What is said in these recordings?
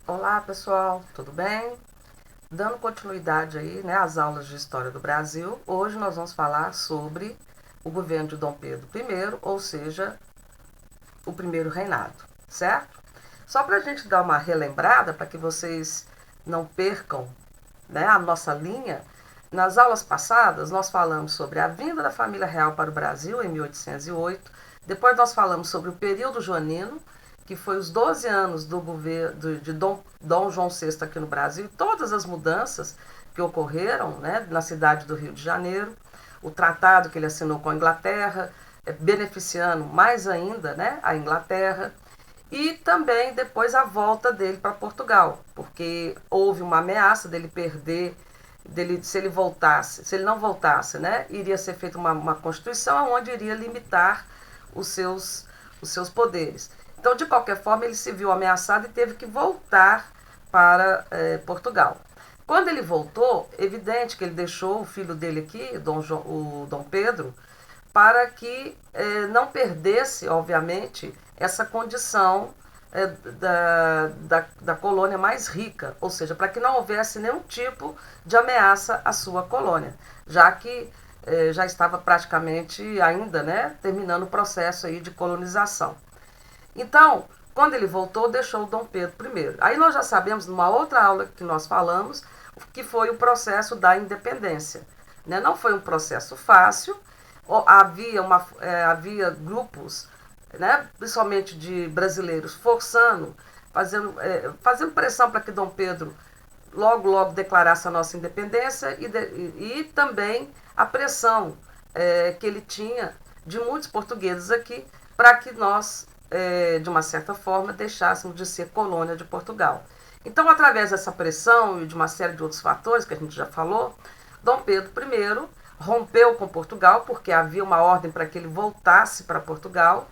Olá pessoal, tudo bem? Dando continuidade aí, né, às aulas de História do Brasil, hoje nós vamos falar sobre o governo de Dom Pedro I, ou seja, o primeiro reinado, certo? Só para a gente dar uma relembrada, para que vocês não percam, né, a nossa linha, nas aulas passadas nós falamos sobre a vinda da família real para o Brasil em 1808, depois nós falamos sobre o período joanino, que foi os 12 anos do governo de Dom João VI aqui no Brasil, e todas as mudanças que ocorreram, né, na cidade do Rio de Janeiro, o tratado que ele assinou com a Inglaterra, beneficiando mais ainda, né, a Inglaterra, e também depois a volta dele para Portugal, porque houve uma ameaça dele perder, se ele não voltasse, né, iria ser feita uma constituição onde iria limitar os seus poderes. Então, de qualquer forma, ele se viu ameaçado e teve que voltar para Portugal. Quando ele voltou, evidente que ele deixou o filho dele aqui, o Dom Pedro, para que não perdesse, obviamente, essa condição da colônia mais rica, ou seja, para que não houvesse nenhum tipo de ameaça à sua colônia, já que já estava praticamente ainda, né, terminando o processo aí de colonização. Então, quando ele voltou, deixou o Dom Pedro I. Aí nós já sabemos, numa outra aula que nós falamos, que foi o processo da independência. Né? Não foi um processo fácil, havia grupos, né, principalmente de brasileiros, fazendo pressão para que Dom Pedro logo declarasse a nossa independência e também a pressão que ele tinha de muitos portugueses aqui para que nós, de uma certa forma, deixássemos de ser colônia de Portugal. Então, através dessa pressão e de uma série de outros fatores que a gente já falou, Dom Pedro I rompeu com Portugal, porque havia uma ordem para que ele voltasse para Portugal.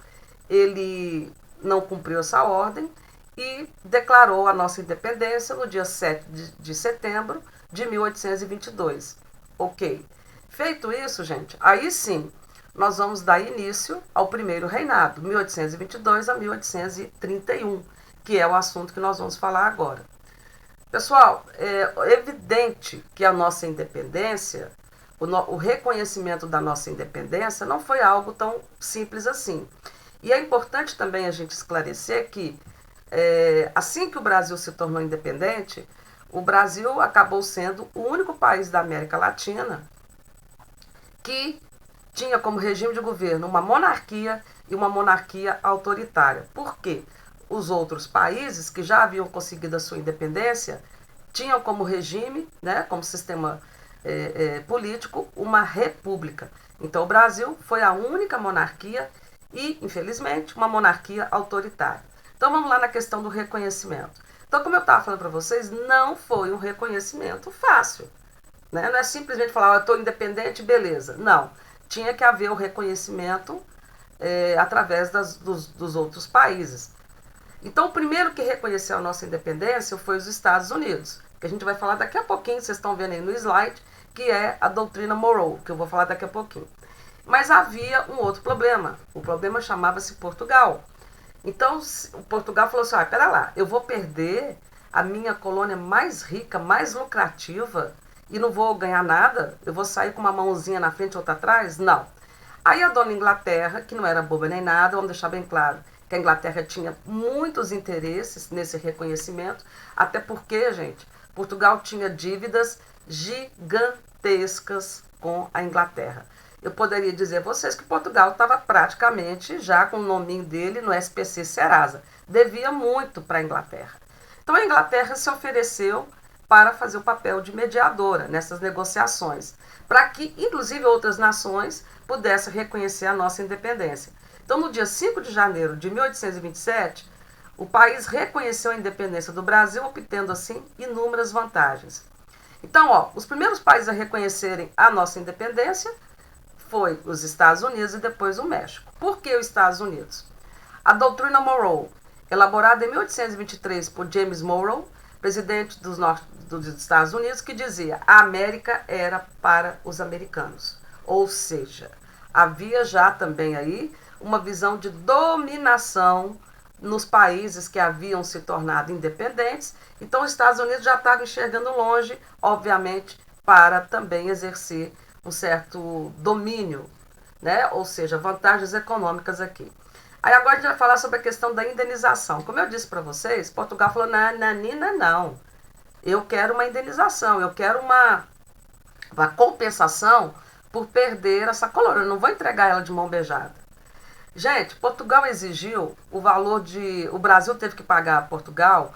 Ele não cumpriu essa ordem e declarou a nossa independência no dia 7 de setembro de 1822. Ok. Feito isso, gente, aí sim nós vamos dar início ao primeiro reinado, 1822 a 1831, que é o assunto que nós vamos falar agora. Pessoal, é evidente que a nossa independência, o reconhecimento da nossa independência não foi algo tão simples assim. E é importante também a gente esclarecer que, assim que o Brasil se tornou independente, o Brasil acabou sendo o único país da América Latina que tinha como regime de governo uma monarquia e uma monarquia autoritária. Por quê? Os outros países que já haviam conseguido a sua independência tinham como regime, né, como sistema político, uma república. Então, o Brasil foi a única monarquia e, infelizmente, uma monarquia autoritária. Então, vamos lá na questão do reconhecimento. Então, como eu estava falando para vocês, não foi um reconhecimento fácil. Né? Não é simplesmente falar, eu estou independente, beleza. Não. Tinha que haver o reconhecimento através dos outros países. Então, o primeiro que reconheceu a nossa independência foi os Estados Unidos, que a gente vai falar daqui a pouquinho, vocês estão vendo aí no slide, que é a doutrina Monroe, que eu vou falar daqui a pouquinho. Mas havia um outro problema. O problema chamava-se Portugal. Então, Portugal falou assim, pera lá, eu vou perder a minha colônia mais rica, mais lucrativa, e não vou ganhar nada? Eu vou sair com uma mãozinha na frente e outra atrás? Não. Aí a dona Inglaterra, que não era boba nem nada, vamos deixar bem claro, que a Inglaterra tinha muitos interesses nesse reconhecimento, até porque, gente, Portugal tinha dívidas gigantescas com a Inglaterra. Eu poderia dizer a vocês que Portugal estava praticamente já com o nominho dele no SPC Serasa. Devia muito para a Inglaterra. Então a Inglaterra se ofereceu para fazer o papel de mediadora nessas negociações, para que, inclusive, outras nações pudessem reconhecer a nossa independência. Então, no dia 5 de janeiro de 1827, o país reconheceu a independência do Brasil, obtendo, assim, inúmeras vantagens. Então, os primeiros países a reconhecerem a nossa independência foi os Estados Unidos e depois o México. Por que os Estados Unidos? A doutrina Monroe, elaborada em 1823 por James Monroe, presidente dos Estados Unidos, que dizia: a América era para os americanos. Ou seja, havia já também aí uma visão de dominação nos países que haviam se tornado independentes. Então, os Estados Unidos já estavam enxergando longe, obviamente, para também exercer um certo domínio, né? Ou seja, vantagens econômicas aqui. Aí agora a gente vai falar sobre a questão da indenização. Como eu disse para vocês, Portugal falou, nananina, não. Eu quero uma indenização, eu quero uma compensação por perder essa colônia. Eu não vou entregar ela de mão beijada. Gente, Portugal exigiu o valor de... O Brasil teve que pagar a Portugal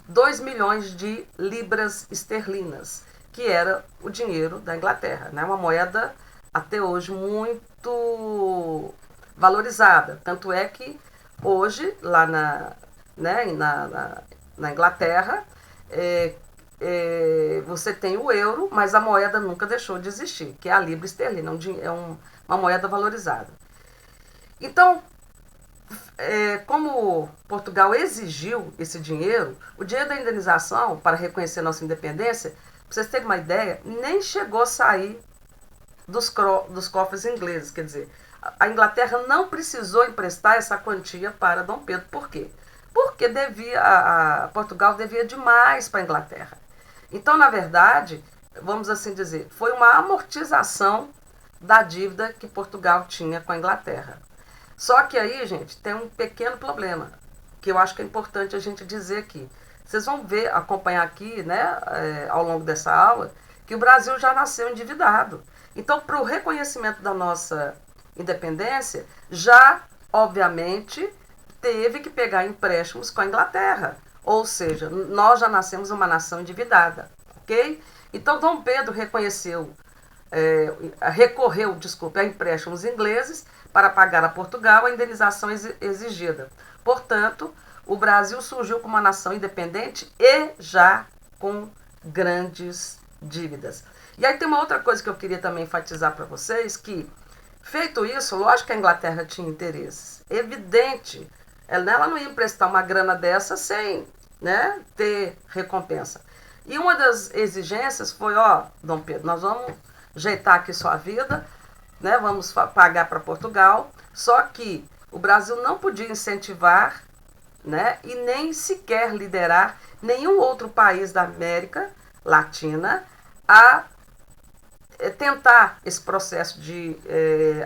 2 milhões de libras esterlinas, que era o dinheiro da Inglaterra, né? Uma moeda até hoje muito valorizada. Tanto é que hoje, lá na Inglaterra, você tem o euro, mas a moeda nunca deixou de existir, que é a libra esterlina, uma moeda valorizada. Então, como Portugal exigiu esse dinheiro, o dinheiro da indenização para reconhecer nossa independência, para vocês terem uma ideia, nem chegou a sair dos cofres ingleses. Quer dizer, a Inglaterra não precisou emprestar essa quantia para Dom Pedro. Por quê? Porque Portugal devia demais para a Inglaterra. Então, na verdade, vamos assim dizer, foi uma amortização da dívida que Portugal tinha com a Inglaterra. Só que aí, gente, tem um pequeno problema, que eu acho que é importante a gente dizer aqui. Vocês vão acompanhar aqui, né, ao longo dessa aula, que o Brasil já nasceu endividado. Então, para o reconhecimento da nossa independência, já, obviamente, teve que pegar empréstimos com a Inglaterra. Ou seja, nós já nascemos uma nação endividada, ok? Então, Dom Pedro recorreu a empréstimos ingleses para pagar a Portugal a indenização exigida. Portanto, o Brasil surgiu como uma nação independente e já com grandes dívidas. E aí tem uma outra coisa que eu queria também enfatizar para vocês, que, feito isso, lógico que a Inglaterra tinha interesses. Evidente, ela não ia emprestar uma grana dessa sem, né, ter recompensa. E uma das exigências foi, Dom Pedro, nós vamos ajeitar aqui sua vida, né, vamos pagar para Portugal, só que o Brasil não podia incentivar, né, e nem sequer liderar nenhum outro país da América Latina a tentar esse processo de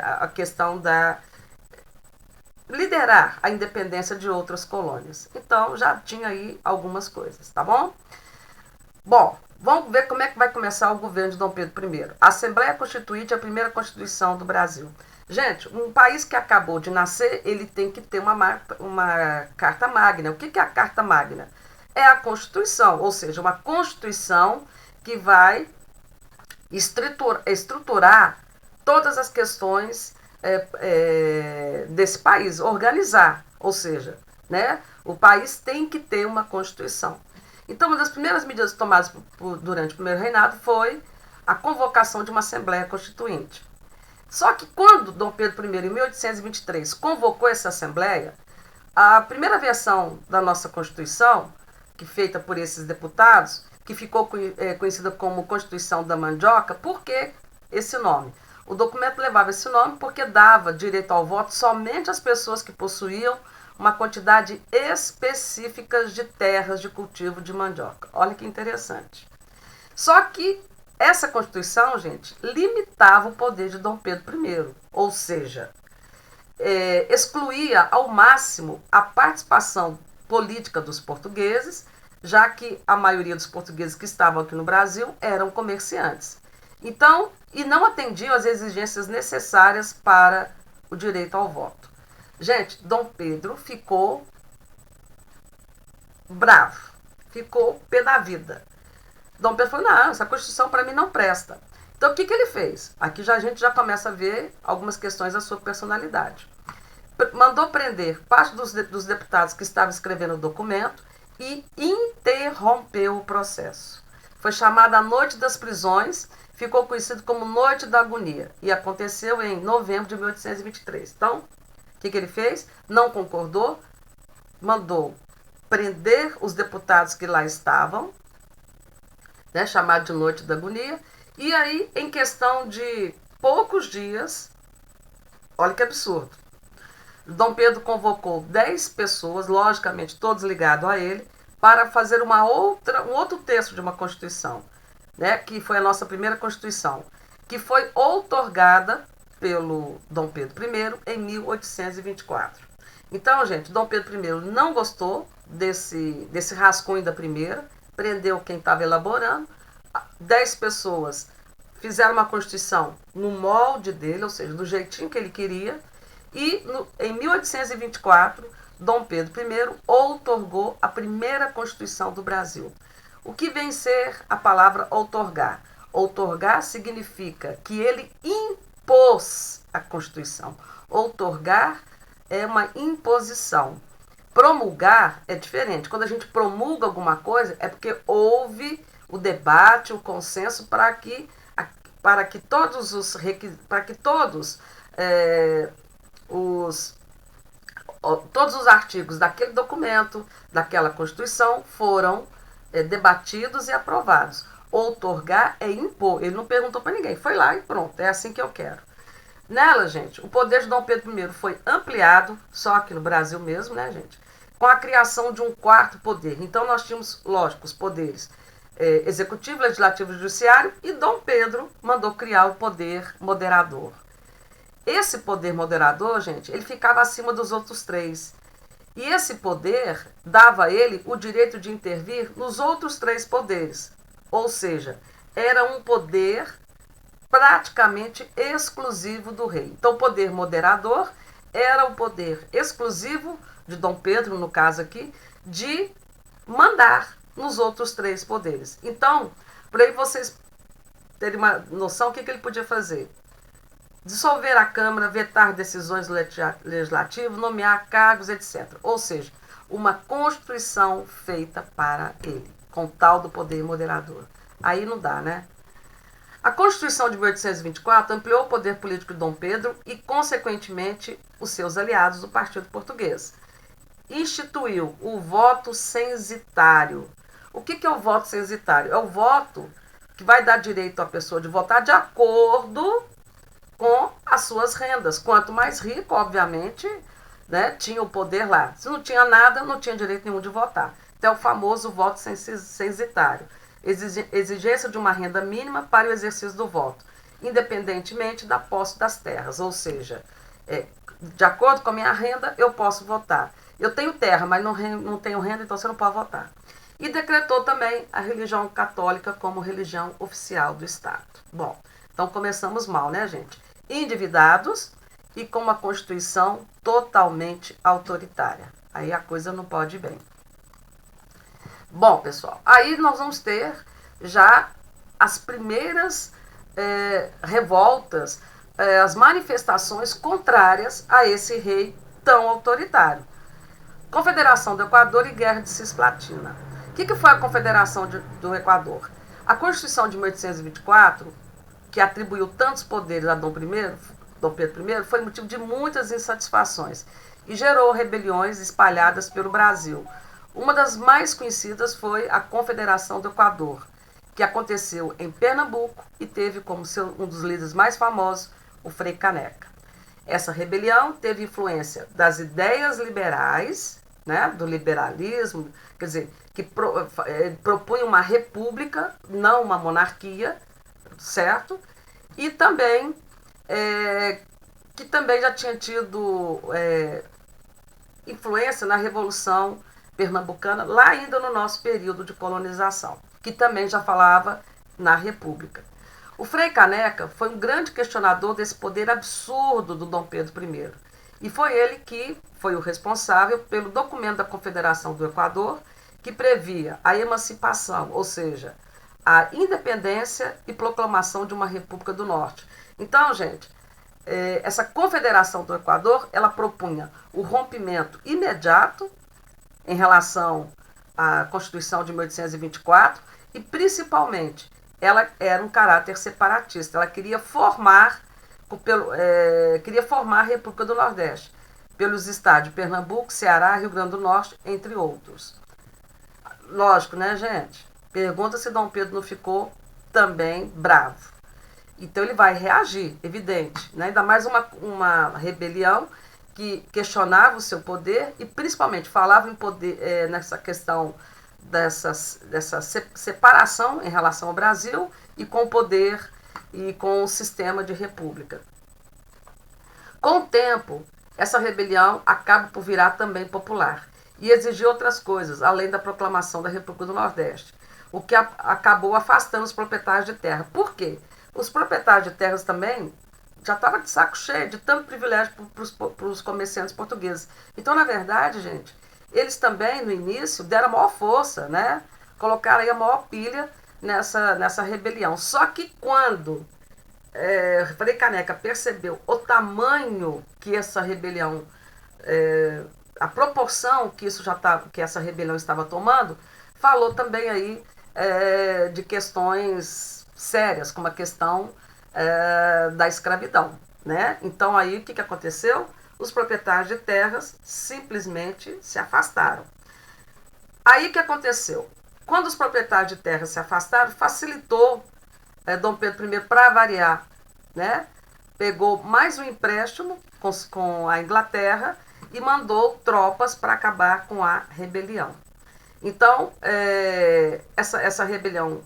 a questão da liderar a independência de outras colônias. Então, já tinha aí algumas coisas, tá bom? Bom, vamos ver como é que vai começar o governo de Dom Pedro I. A Assembleia Constituinte é a primeira Constituição do Brasil. Gente, um país que acabou de nascer, ele tem que ter uma Carta Magna. O que é a Carta Magna? É a Constituição, ou seja, uma Constituição que vai estruturar todas as questões desse país, organizar, ou seja, né, o país tem que ter uma Constituição. Então, uma das primeiras medidas tomadas durante o primeiro reinado foi a convocação de uma Assembleia Constituinte. Só que quando Dom Pedro I, em 1823, convocou essa Assembleia, a primeira versão da nossa Constituição, que feita por esses deputados, que ficou conhecida como Constituição da Mandioca, por que esse nome? O documento levava esse nome porque dava direito ao voto somente às pessoas que possuíam uma quantidade específica de terras de cultivo de mandioca. Olha que interessante. Só que essa Constituição, gente, limitava o poder de Dom Pedro I, ou seja, excluía ao máximo a participação política dos portugueses, já que a maioria dos portugueses que estavam aqui no Brasil eram comerciantes. Então, e não atendiam às exigências necessárias para o direito ao voto. Gente, Dom Pedro ficou bravo, ficou pé da vida. Dom Pedro falou, não, essa Constituição para mim não presta. Então, o que ele fez? Aqui a gente já começa a ver algumas questões da sua personalidade. Mandou prender parte dos deputados que estavam escrevendo o documento e interrompeu o processo. Foi chamada a Noite das Prisões, ficou conhecido como Noite da Agonia, e aconteceu em novembro de 1823. Então, o que ele fez? Não concordou, mandou prender os deputados que lá estavam, né, chamado de Noite da Agonia, e aí, em questão de poucos dias, olha que absurdo, Dom Pedro convocou 10 pessoas, logicamente todos ligados a ele, para fazer um outro texto de uma Constituição, né, que foi a nossa primeira Constituição, que foi outorgada pelo Dom Pedro I em 1824. Então, gente, Dom Pedro I não gostou desse rascunho da primeira, prendeu quem estava elaborando, 10 pessoas fizeram uma Constituição no molde dele, ou seja, do jeitinho que ele queria, e em 1824, Dom Pedro I outorgou a primeira Constituição do Brasil. O que vem ser a palavra outorgar? Outorgar significa que ele impôs a Constituição. Outorgar é uma imposição. Promulgar é diferente. Quando a gente promulga alguma coisa, é porque houve o debate, o consenso para que todos os artigos daquele documento, daquela Constituição, foram debatidos e aprovados. Outorgar é impor. Ele não perguntou para ninguém, foi lá e pronto, é assim que eu quero. Nela, gente, o poder de Dom Pedro I foi ampliado, só aqui no Brasil mesmo, né, gente, com a criação de um quarto poder. Então, nós tínhamos, lógico, os poderes executivo, legislativo e judiciário, e Dom Pedro mandou criar o poder moderador. Esse poder moderador, gente, ele ficava acima dos outros três. E esse poder dava a ele o direito de intervir nos outros três poderes. Ou seja, era um poder praticamente exclusivo do rei. Então, o poder moderador era o poder exclusivo de Dom Pedro, no caso aqui, de mandar nos outros três poderes. Então, para aí vocês terem uma noção, o que ele podia fazer? Dissolver a Câmara, vetar decisões legislativas, nomear cargos, etc. Ou seja, uma Constituição feita para ele, com tal do poder moderador. Aí não dá, né? A Constituição de 1824 ampliou o poder político de Dom Pedro e, consequentemente, os seus aliados do Partido Português. Instituiu o voto censitário. O que é o voto censitário? É o voto que vai dar direito à pessoa de votar de acordo com as suas rendas. Quanto mais rico, obviamente, né, tinha o poder lá. Se não tinha nada, não tinha direito nenhum de votar. Então, é o famoso voto censitário. Exigência de uma renda mínima para o exercício do voto, independentemente da posse das terras. Ou seja, de acordo com a minha renda, eu posso votar. Eu tenho terra, mas não tenho renda, então você não pode votar. E decretou também a religião católica como religião oficial do Estado. Bom, então começamos mal, né, gente? Endividados e com uma Constituição totalmente autoritária. Aí a coisa não pode ir bem. Bom, pessoal, aí nós vamos ter já as primeiras revoltas, as manifestações contrárias a esse rei tão autoritário. Confederação do Equador e Guerra de Cisplatina. O que foi a Confederação do Equador? A Constituição de 1824, que atribuiu tantos poderes a Dom Pedro I, foi motivo de muitas insatisfações e gerou rebeliões espalhadas pelo Brasil. Uma das mais conhecidas foi a Confederação do Equador, que aconteceu em Pernambuco e teve como um dos líderes mais famosos o Frei Caneca. Essa rebelião teve influência das ideias liberais, né, do liberalismo, quer dizer, que propunha uma república, não uma monarquia, certo? E também que também já tinha tido influência na Revolução Pernambucana, lá ainda no nosso período de colonização, que também já falava na República. O Frei Caneca foi um grande questionador desse poder absurdo do Dom Pedro I. E foi ele que foi o responsável pelo documento da Confederação do Equador, que previa a emancipação, ou seja, a independência e proclamação de uma República do Norte. Então, gente, essa Confederação do Equador, ela propunha o rompimento imediato em relação à Constituição de 1824 e, principalmente, ela era um caráter separatista. Ela queria formar a República do Nordeste pelos estados de Pernambuco, Ceará, Rio Grande do Norte, entre outros. Lógico, né, gente? Pergunta se Dom Pedro não ficou também bravo. Então ele vai reagir, evidente, né? Ainda mais uma rebelião que questionava o seu poder e principalmente falava em poder nessa questão dessa separação em relação ao Brasil e com o poder e com o sistema de república. Com o tempo, essa rebelião acaba por virar também popular e exigir outras coisas, além da proclamação da República do Nordeste, o que acabou afastando os proprietários de terra. Por quê? Os proprietários de terras também já estavam de saco cheio de tanto privilégio para os comerciantes portugueses. Então, na verdade, gente, eles também, no início, deram a maior força, né? Colocaram aí a maior pilha nessa rebelião. Só que quando Frei Caneca percebeu o tamanho que essa rebelião, a proporção que que essa rebelião estava tomando, falou também aí de questões sérias, como a questão da escravidão, né? Então aí o que aconteceu? Os proprietários de terras simplesmente se afastaram. Aí o que aconteceu? Quando os proprietários de terras se afastaram, facilitou Dom Pedro I, para variar, né? Pegou mais um empréstimo com a Inglaterra e mandou tropas para acabar com a rebelião. Então, essa rebelião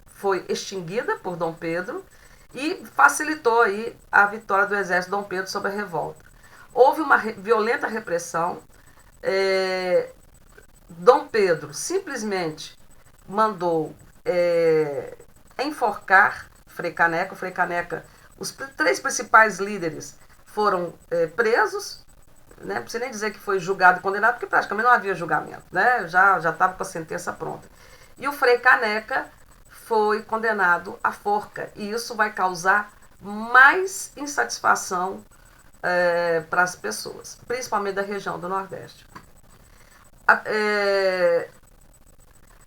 foi extinguida por Dom Pedro e facilitou aí a vitória do exército de Dom Pedro sobre a revolta. Houve uma violenta repressão. Dom Pedro simplesmente mandou enforcar Frei Caneca. O Frei Caneca, os 3 principais líderes foram presos, né? Não precisa nem dizer que foi julgado e condenado, porque praticamente não havia julgamento, né? Já estava com a sentença pronta. E o Frei Caneca foi condenado à forca, e isso vai causar mais insatisfação para as pessoas, principalmente da região do Nordeste.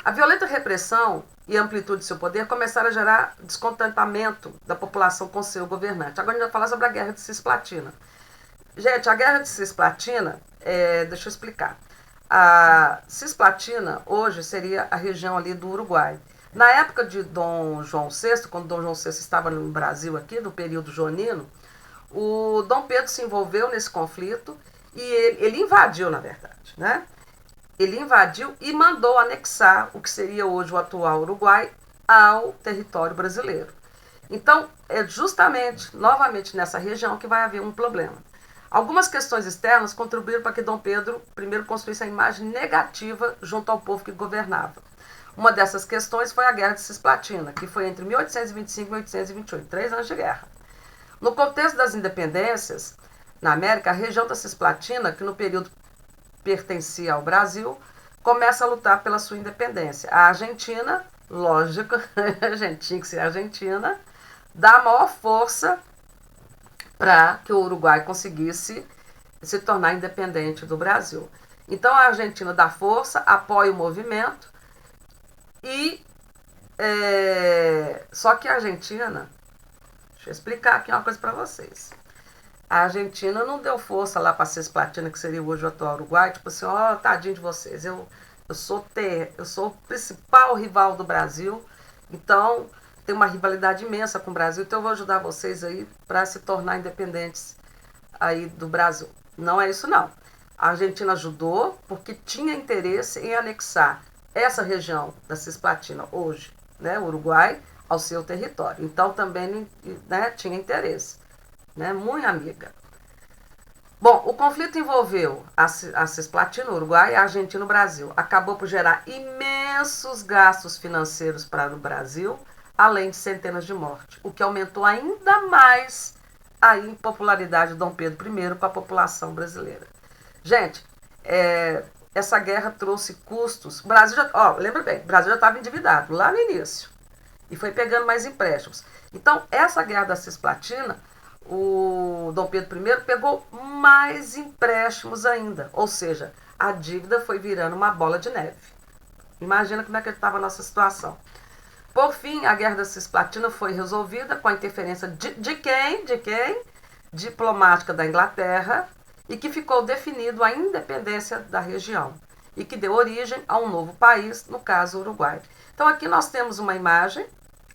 A violenta repressão e a amplitude de seu poder começaram a gerar descontentamento da população com seu governante. Agora a gente vai falar sobre a Guerra de Cisplatina. Gente, a Guerra de Cisplatina, deixa eu explicar. A Cisplatina hoje seria a região ali do Uruguai. Na época de Dom João VI, quando Dom João VI estava no Brasil aqui, no período joanino, o Dom Pedro se envolveu nesse conflito e ele invadiu, na verdade, né? Ele invadiu e mandou anexar o que seria hoje o atual Uruguai ao território brasileiro. Então, é justamente, novamente, nessa região que vai haver um problema. Algumas questões externas contribuíram para que Dom Pedro I construísse a imagem negativa junto ao povo que governava. Uma dessas questões foi a Guerra de Cisplatina, que foi entre 1825 e 1828, 3 anos de guerra. No contexto das independências, na América, a região da Cisplatina, que no período pertencia ao Brasil, começa a lutar pela sua independência. A Argentina, lógico, a gente tinha que ser a Argentina, dá a maior força para que o Uruguai conseguisse se tornar independente do Brasil. Então a Argentina dá força, apoia o movimento e só que a Argentina, deixa eu explicar aqui uma coisa para vocês. A Argentina não deu força lá para a Cisplatina, que seria hoje o atual Uruguai, tipo assim, ó, tadinho de vocês, eu sou o principal rival do Brasil, então tem uma rivalidade imensa com o Brasil, então eu vou ajudar vocês aí para se tornar independentes aí do Brasil. Não é isso não. A Argentina ajudou porque tinha interesse em anexar essa região da Cisplatina hoje, né, o Uruguai, ao seu território. Então também, né, tinha interesse. Né, muito amiga. Bom, o conflito envolveu a Cisplatina, o Uruguai, e a Argentina e o Brasil. Acabou por gerar imensos gastos financeiros para o Brasil, além de centenas de mortes, o que aumentou ainda mais a impopularidade de Dom Pedro I com a população brasileira. Gente, essa guerra trouxe custos. O Brasil lembra bem, o Brasil já estava endividado lá no início e foi pegando mais empréstimos. Então, essa guerra da Cisplatina, o Dom Pedro I pegou mais empréstimos ainda, ou seja, a dívida foi virando uma bola de neve. Imagina como é que estava a nossa situação. Por fim, a Guerra da Cisplatina foi resolvida com a interferência de quem? Diplomática da Inglaterra, e que ficou definido a independência da região, e que deu origem a um novo país, no caso, o Uruguai. Então aqui nós temos uma imagem,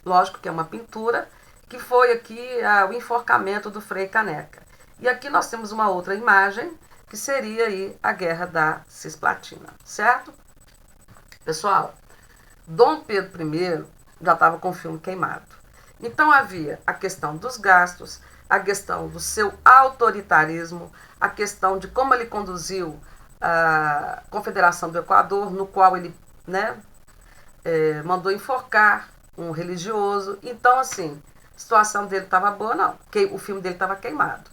lógico que é uma pintura, que foi aqui o enforcamento do Frei Caneca. E aqui nós temos uma outra imagem, que seria aí a Guerra da Cisplatina, certo? Pessoal, Dom Pedro I já estava com o filme queimado. Então havia a questão dos gastos, a questão do seu autoritarismo, a questão de como ele conduziu a Confederação do Equador, no qual ele, né, mandou enforcar um religioso. Então, assim, a situação dele estava boa, não. O filme dele estava queimado.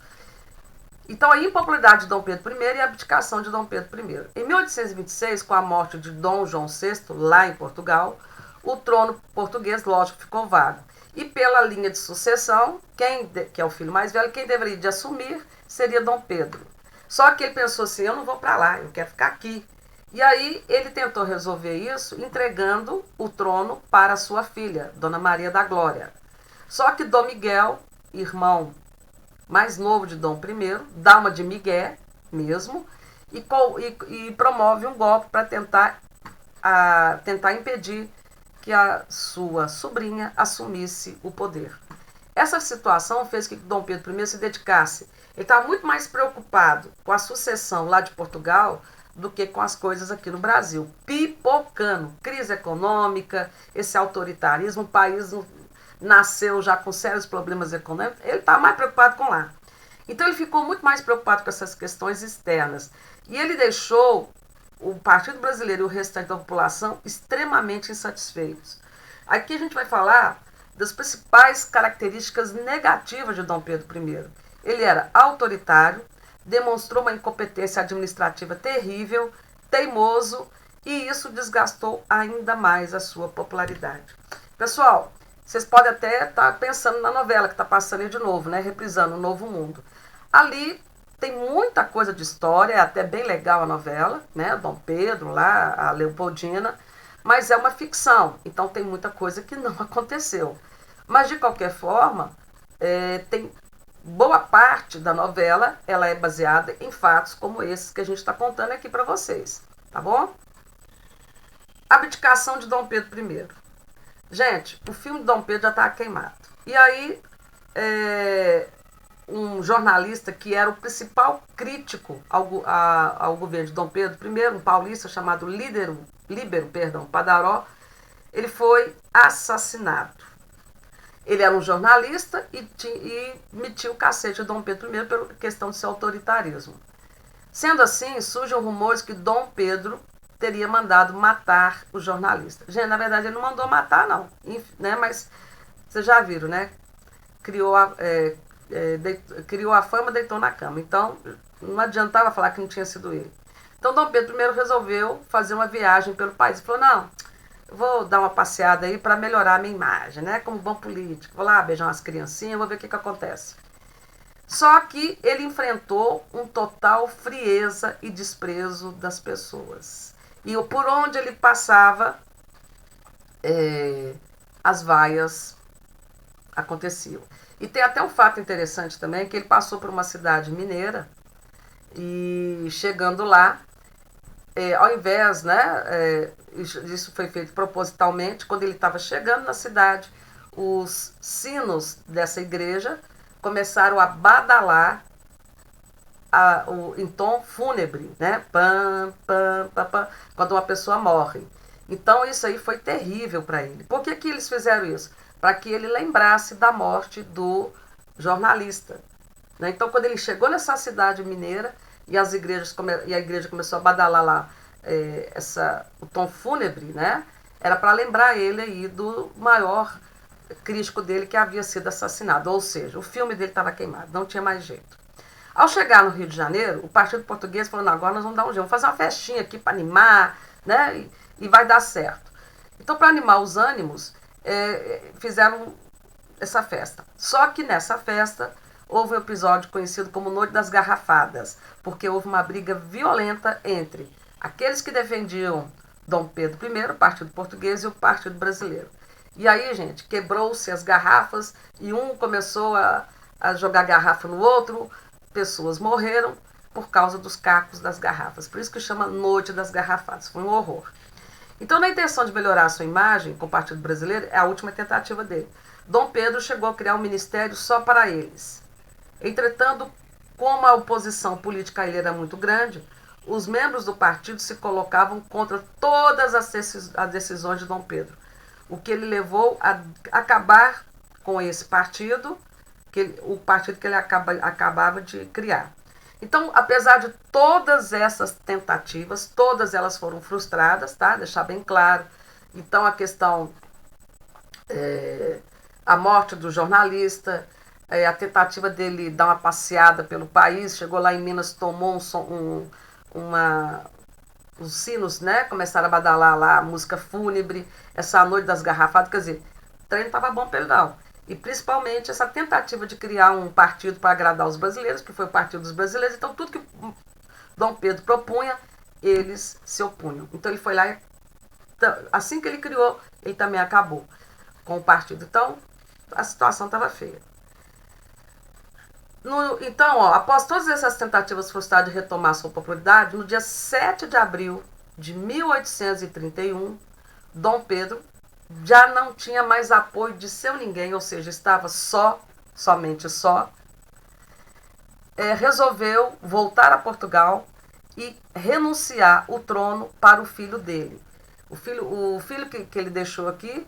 Então, a impopularidade de Dom Pedro I e a abdicação de Dom Pedro I. Em 1826, com a morte de Dom João VI, lá em Portugal, o trono português, lógico, ficou vago. E pela linha de sucessão, que é o filho mais velho, quem deveria de assumir seria Dom Pedro. Só que ele pensou assim, eu não vou para lá, eu quero ficar aqui. E aí ele tentou resolver isso entregando o trono para sua filha, Dona Maria da Glória. Só que Dom Miguel, irmão mais novo de Dom I, dá uma de Miguel mesmo, e promove um golpe para tentar impedir que a sua sobrinha assumisse o poder. Essa situação fez que Dom Pedro I se dedicasse. Ele estava muito mais preocupado com a sucessão lá de Portugal do que com as coisas aqui no Brasil. Pipocando, crise econômica, esse autoritarismo, o país nasceu já com sérios problemas econômicos, ele está mais preocupado com lá. Então ele ficou muito mais preocupado com essas questões externas. E ele deixou o Partido Brasileiro e o restante da população extremamente insatisfeitos. Aqui a gente vai falar das principais características negativas de Dom Pedro I. Ele era autoritário, demonstrou uma incompetência administrativa terrível, teimoso, e isso desgastou ainda mais a sua popularidade. Pessoal, vocês podem até estar pensando na novela que está passando aí de novo, né? Reprisando o Novo Mundo. Ali tem muita coisa de história, é até bem legal a novela, né? Dom Pedro lá, a Leopoldina, mas é uma ficção, então tem muita coisa que não aconteceu. Mas de qualquer forma, tem boa parte da novela, ela é baseada em fatos como esses que a gente está contando aqui para vocês, tá bom? Abdicação de Dom Pedro I. Gente, o filme de Dom Pedro já estava queimado. E aí, um jornalista que era o principal crítico ao governo de Dom Pedro I, um paulista chamado Líbero Padaró, ele foi assassinado. Ele era um jornalista e metia o cacete de Dom Pedro I pela questão do seu autoritarismo. Sendo assim, surgem rumores que Dom Pedro teria mandado matar o jornalista. Gente, na verdade, ele não mandou matar, não. Né? Mas vocês já viram, né? Criou a fama, deitou na cama. Então, não adiantava falar que não tinha sido ele. Então, Dom Pedro I resolveu fazer uma viagem pelo país. Ele falou, não, eu vou dar uma passeada aí para melhorar a minha imagem, né? Como bom político. Vou lá beijar umas criancinhas, vou ver o que acontece. Só que ele enfrentou um total frieza e desprezo das pessoas. E por onde ele passava, as vaias aconteciam. E tem até um fato interessante também, que ele passou por uma cidade mineira e chegando lá, ao invés, né, isso foi feito propositalmente, quando ele estava chegando na cidade, os sinos dessa igreja começaram a badalar em tom fúnebre, né? Pam, pam, pam, pam, quando uma pessoa morre. Então isso aí foi terrível para ele. Por que eles fizeram isso? Para que ele lembrasse da morte do jornalista. Né? Então quando ele chegou nessa cidade mineira e a igreja começou a badalar lá o tom fúnebre, né? Era para lembrar ele aí do maior crítico dele que havia sido assassinado. Ou seja, o filme dele estava queimado, não tinha mais jeito. Ao chegar no Rio de Janeiro, o Partido Português falou, não, agora nós vamos dar um jeito, vamos fazer uma festinha aqui para animar, né? E vai dar certo. Então, para animar os ânimos, fizeram essa festa. Só que nessa festa houve um episódio conhecido como Noite das Garrafadas, porque houve uma briga violenta entre aqueles que defendiam Dom Pedro I, o Partido Português, e o Partido Brasileiro. E aí, gente, quebrou-se as garrafas e um começou a jogar garrafa no outro, pessoas morreram por causa dos cacos das garrafas. Por isso que chama Noite das Garrafadas. Foi um horror. Então, na intenção de melhorar a sua imagem com o Partido Brasileiro, é a última tentativa dele. Dom Pedro chegou a criar um ministério só para eles. Entretanto, como a oposição política a ele era muito grande, os membros do partido se colocavam contra todas as decisões de Dom Pedro, o que ele levou a acabar com esse partido, o partido que ele acabava de criar. Então, apesar de todas essas tentativas, todas elas foram frustradas, tá? Deixar bem claro. Então, a questão, a morte do jornalista, a tentativa dele dar uma passeada pelo país, chegou lá em Minas, tomou os sinos, né? Começaram a badalar lá a música fúnebre, essa noite das garrafadas, quer dizer, o trem não estava bom para ele não. E principalmente essa tentativa de criar um partido para agradar os brasileiros, que foi o Partido dos Brasileiros. Então, tudo que Dom Pedro propunha, eles se opunham. Então, ele foi lá e, assim que ele criou, ele também acabou com o partido. Então, a situação estava feia. Então, após todas essas tentativas frustradas de retomar sua popularidade, no dia 7 de abril de 1831, Dom Pedro já não tinha mais apoio de seu ninguém, ou seja, estava somente só, resolveu voltar a Portugal e renunciar o trono para o filho dele. O filho que ele deixou aqui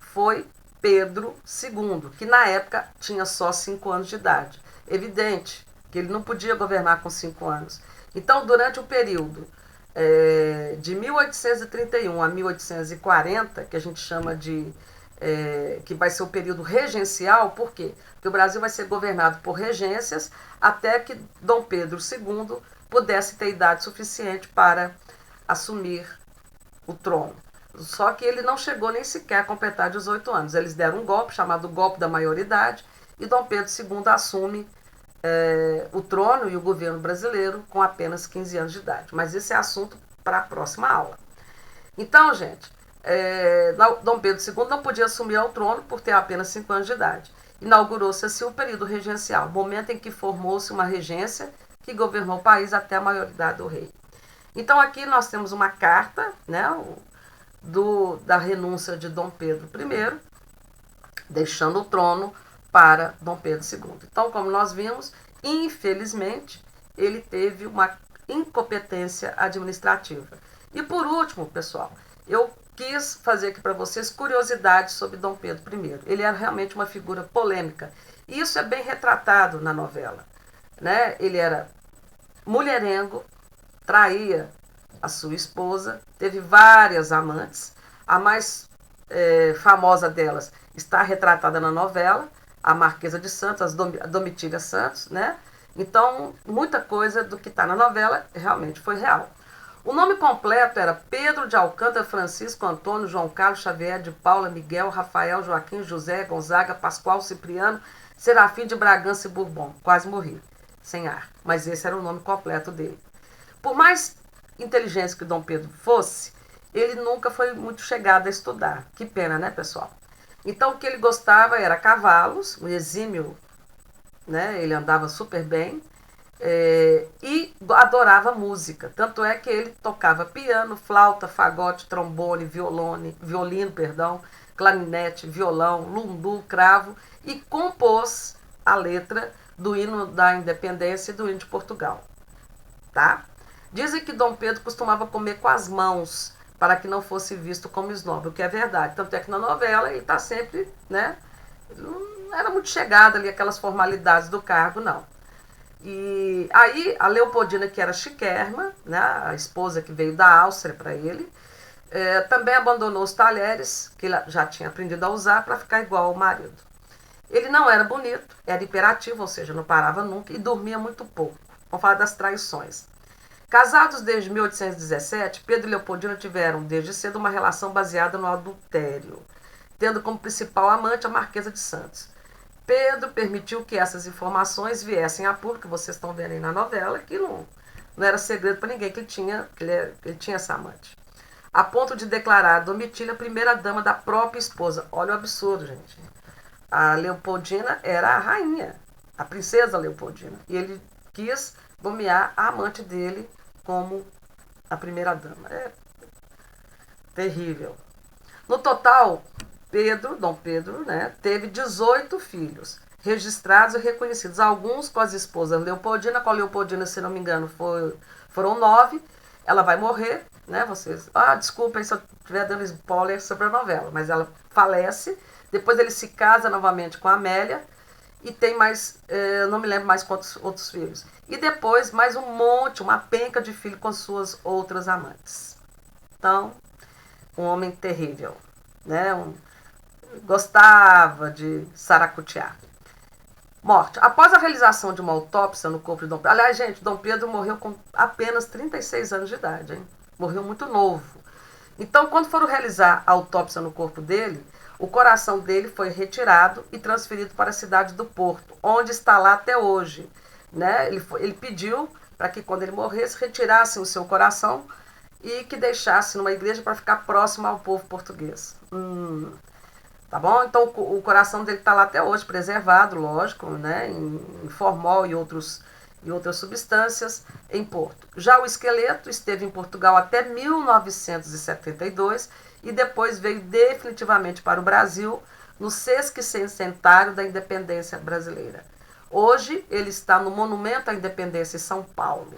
foi Pedro II, que na época tinha só 5 anos de idade. Evidente que ele não podia governar com 5 anos. Então, durante o período de 1831 a 1840, que a gente chama de que vai ser o período regencial, por quê? Porque o Brasil vai ser governado por regências até que Dom Pedro II pudesse ter idade suficiente para assumir o trono. Só que ele não chegou nem sequer a completar 18 anos. Eles deram um golpe, chamado golpe da maioridade, e Dom Pedro II assume o trono e o governo brasileiro com apenas 15 anos de idade. Mas esse é assunto para a próxima aula. Então, gente, Dom Pedro II não podia assumir ao trono por ter apenas 5 anos de idade. Inaugurou-se assim o período regencial, momento em que formou-se uma regência que governou o país até a maioridade do rei. Então, aqui nós temos uma carta, né, da renúncia de Dom Pedro I, deixando o trono para Dom Pedro II. Então, como nós vimos, infelizmente, ele teve uma incompetência administrativa. E por último, pessoal, eu quis fazer aqui para vocês curiosidades sobre Dom Pedro I. Ele era realmente uma figura polêmica. E isso é bem retratado na novela, né? Ele era mulherengo, traía a sua esposa, teve várias amantes. A mais famosa delas está retratada na novela, a Marquesa de Santos, a Domitília Santos, né? Então, muita coisa do que está na novela realmente foi real. O nome completo era Pedro de Alcântara Francisco Antônio João Carlos Xavier de Paula Miguel Rafael Joaquim José Gonzaga Pascoal Cipriano Serafim de Bragança e Bourbon. Quase morri, sem ar. Mas esse era o nome completo dele. Por mais inteligente que Dom Pedro fosse, ele nunca foi muito chegado a estudar. Que pena, né, pessoal? Então, o que ele gostava era cavalos, um exímio, né? Ele andava super bem, e adorava música. Tanto é que ele tocava piano, flauta, fagote, trombone, violino, clarinete, violão, lundu, cravo, e compôs a letra do hino da independência e do hino de Portugal. Tá? Dizem que Dom Pedro costumava comer com as mãos, para que não fosse visto como esnobe, o que é verdade. Tanto é que na novela ele está sempre, né? Ele não era muito chegado ali, aquelas formalidades do cargo, não. E aí a Leopoldina, que era chiquérrima, né? A esposa que veio da Áustria para ele, também abandonou os talheres, que ele já tinha aprendido a usar, para ficar igual ao marido. Ele não era bonito, era hiperativo, ou seja, não parava nunca, e dormia muito pouco. Vamos falar das traições. Casados desde 1817, Pedro e Leopoldina tiveram, desde cedo, uma relação baseada no adultério, tendo como principal amante a Marquesa de Santos. Pedro permitiu que essas informações viessem a público, que vocês estão vendo aí na novela, que não era segredo para ninguém que ele tinha essa amante. A ponto de declarar a Domitília a primeira dama da própria esposa. Olha o absurdo, gente. A Leopoldina era a rainha, a princesa Leopoldina, e ele quis nomear a amante dele como a primeira dama. É terrível. No total, Dom Pedro, né, teve 18 filhos. registrados e reconhecidos. Alguns com as esposas Leopoldina, com a Leopoldina, se não me engano, foram 9. Ela vai morrer, né? Vocês. Desculpem se eu estiver dando spoiler sobre a novela, mas ela falece. Depois ele se casa novamente com a Amélia. E tem mais, não me lembro mais quantos outros filhos. E depois mais um monte, uma penca de filhos com suas outras amantes. Então, um homem terrível, né? Gostava de saracotear. Morte. Após a realização de uma autópsia no corpo de Dom Pedro. Aliás, gente, Dom Pedro morreu com apenas 36 anos de idade, hein? Morreu muito novo. Então, quando foram realizar a autópsia no corpo dele, o coração dele foi retirado e transferido para a cidade do Porto, onde está lá até hoje. Né? Ele pediu para que, quando ele morresse, retirassem o seu coração e que deixasse numa igreja para ficar próximo ao povo português. Tá bom? Então, o coração dele está lá até hoje, preservado, lógico, né? em formol e outras substâncias, em Porto. Já o esqueleto esteve em Portugal até 1972 e depois veio definitivamente para o Brasil no 60º da independência brasileira. Hoje ele está no Monumento à Independência em São Paulo,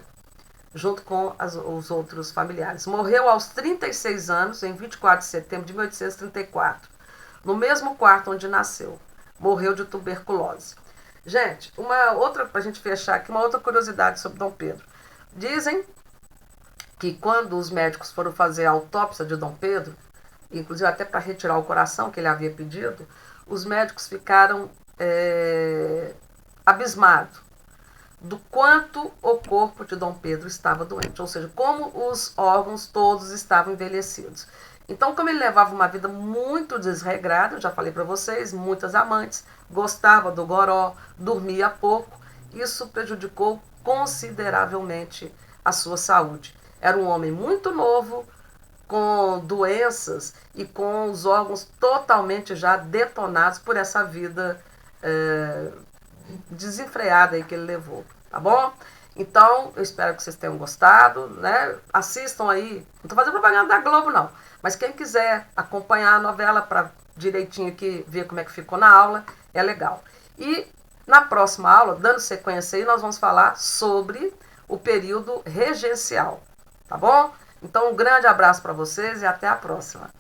junto com os outros familiares. Morreu aos 36 anos, em 24 de setembro de 1834, no mesmo quarto onde nasceu. Morreu de tuberculose. Gente, uma outra, para a gente fechar aqui, uma outra curiosidade sobre Dom Pedro. Dizem que quando os médicos foram fazer a autópsia de Dom Pedro, inclusive até para retirar o coração que ele havia pedido, os médicos ficaram abismados do quanto o corpo de Dom Pedro estava doente, ou seja, como os órgãos todos estavam envelhecidos. Então, como ele levava uma vida muito desregrada, eu já falei para vocês, muitas amantes, gostava do goró, dormia pouco, isso prejudicou consideravelmente a sua saúde. Era um homem muito novo, com doenças e com os órgãos totalmente já detonados por essa vida desenfreada aí que ele levou, tá bom? Então, eu espero que vocês tenham gostado, né? Assistam aí, não estou fazendo propaganda da Globo, não, mas quem quiser acompanhar a novela para direitinho aqui, ver como é que ficou na aula, é legal. E na próxima aula, dando sequência aí, nós vamos falar sobre o período regencial, tá bom? Então, um grande abraço para vocês e até a próxima.